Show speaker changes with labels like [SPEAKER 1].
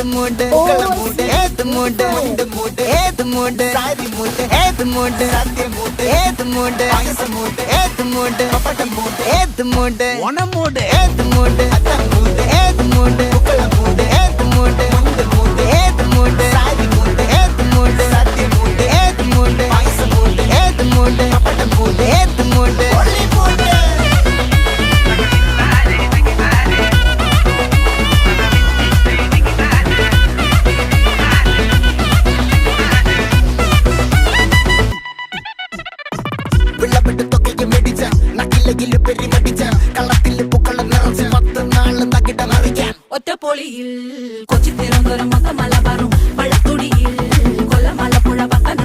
[SPEAKER 1] മൂട് ഏത് മൂട് ഏത് മൂട് സാരി മൂട് ഏത് മൂട് സത്യമൂട് ഏത് മൂട് മൂട് ഏത് മൂട് മൂട് ഏത് മൂട് ഓണമൂട് ഏത് മൂട് മൂട് ഏത് മൂട് മൂട് ഏത് മൂട് മൂട് ഏത് മൂട് സാരി മൂട് ഏത് മൂട് സത്യമൂട് ഏത് മൂട് മൂട് ഏത് മൂട് മൂട് ഏത് മൂട് വിളവെടുത്തൊക്കെ മേടിച്ച നക്കിലകില് പെരിമടിച്ച കള്ളത്തില് പൂക്കളം നിറച്ച് 10 നാള് തകിട മറിക്കാൻ
[SPEAKER 2] ഒറ്റപ്പൊളിയിൽ കൊച്ചി തിരുവനന്തപുരം മൊത്തം മലബാറും പഴത്തുടിയിൽ കൊല്ലമലപ്പുഴ പത്തന